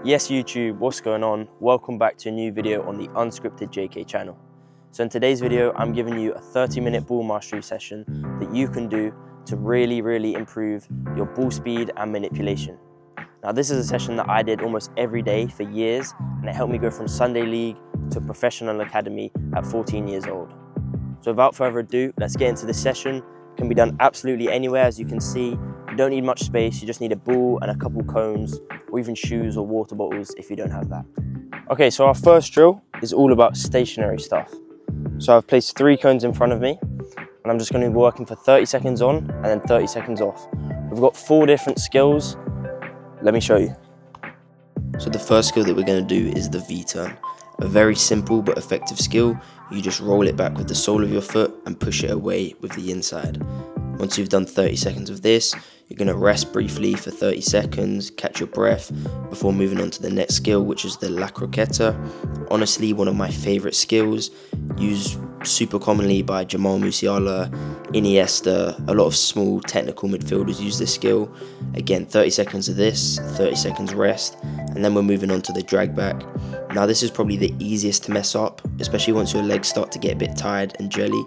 Yes YouTube, what's going on? Welcome back to a new video on the Unscripted JK channel. So in today's video, I'm giving you a 30-minute ball mastery session that you can do to really improve your ball speed and manipulation. Now this is a session that I did almost every day for years, and it helped me go from Sunday league to professional academy at 14 years old. So without further ado, let's get into this session. It can be done absolutely anywhere, as you can see. You don't need much space, you just need a ball and a couple cones, or even shoes or water bottles if you don't have that. Okay, so our first drill is all about stationary stuff. So I've placed 3 cones in front of me, and I'm just going to be working for 30 seconds on and then 30 seconds off. We've got 4 different skills. Let me show you. So the first skill that we're going to do is the V-turn. A very simple but effective skill. You just roll it back with the sole of your foot and push it away with the inside. Once you've done 30 seconds of this, you're going to rest briefly for 30 seconds, catch your breath, before moving on to the next skill, which is the La Croqueta. Honestly, one of my favourite skills, used super commonly by Jamal Musiala, Iniesta. A lot of small technical midfielders use this skill. Again, 30 seconds of this, 30 seconds rest, and then we're moving on to the drag back. Now this is probably the easiest to mess up, especially once your legs start to get a bit tired and jelly.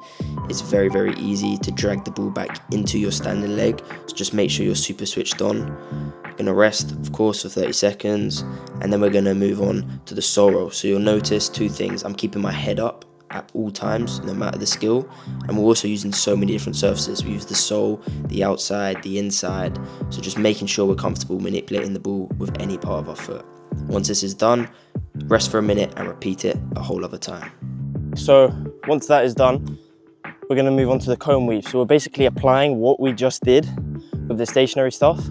It's very easy to drag the ball back into your standing leg, so just make sure you're super switched on. You're going to rest, of course, for 30 seconds, and then we're going to move on to the sole roll. So you'll notice 2 things. I'm keeping my head up at all times, no matter the skill, and we're also using so many different surfaces. We use the sole, the outside, the inside, so just making sure we're comfortable manipulating the ball with any part of our foot. Once this is done, rest for a minute and repeat it a whole other time. So once that is done, we're going to move on to the cone weave. So we're basically applying what we just did with the stationary stuff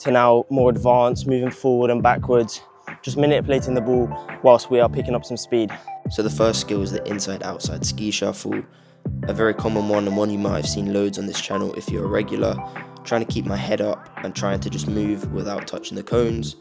to now more advanced, moving forward and backwards, just manipulating the ball whilst we are picking up some speed. So the first skill is the inside-outside ski shuffle, a very common one and one you might have seen loads on this channel if you're a regular. Trying to keep my head up and trying to just move without touching the cones.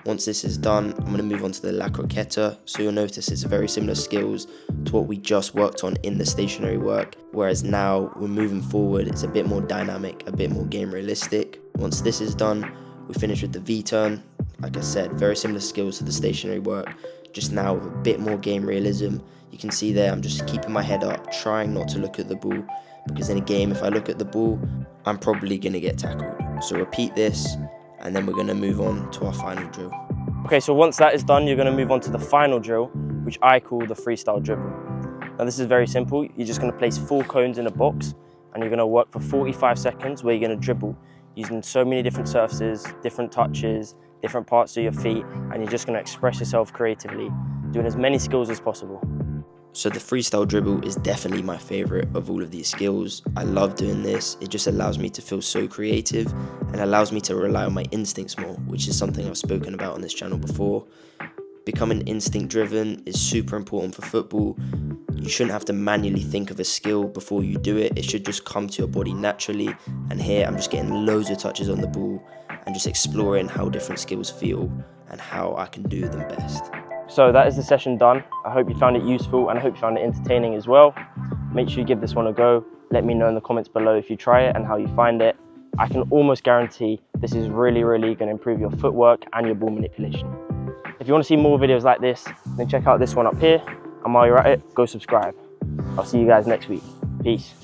Once this is done, I'm going to move on to the La Croqueta. So you'll notice it's very similar skills to what we just worked on in the stationary work, whereas now we're moving forward, it's a bit more dynamic, a bit more game realistic. Once this is done, we finish with the V-turn. Like I said, very similar skills to the stationary work, just now with a bit more game realism. You can see there I'm just keeping my head up, trying not to look at the ball, because in a game if I look at the ball, I'm probably going to get tackled. So repeat this, and then we're going to move on to our final drill. Okay, so once that is done, you're going to move on to the final drill, which I call the freestyle dribble. Now this is very simple. You're just going to place 4 cones in a box, and you're going to work for 45 seconds where you're going to dribble using so many different surfaces, different touches, different parts of your feet, and you're just going to express yourself creatively, doing as many skills as possible. So the freestyle dribble is definitely my favourite of all of these skills. I love doing this. It just allows me to feel so creative and allows me to rely on my instincts more, which is something I've spoken about on this channel before. Becoming instinct driven is super important for football. You shouldn't have to manually think of a skill before you do it. It should just come to your body naturally. And here I'm just getting loads of touches on the ball and just exploring how different skills feel and how I can do them best. So that is the session done. I hope you found it useful and I hope you found it entertaining as well. Make sure you give this one a go. Let me know in the comments below if you try it and how you find it. I can almost guarantee this is really going to improve your footwork and your ball manipulation. If you want to see more videos like this, then check out this one up here. And while you're at it, go subscribe. I'll see you guys next week. Peace.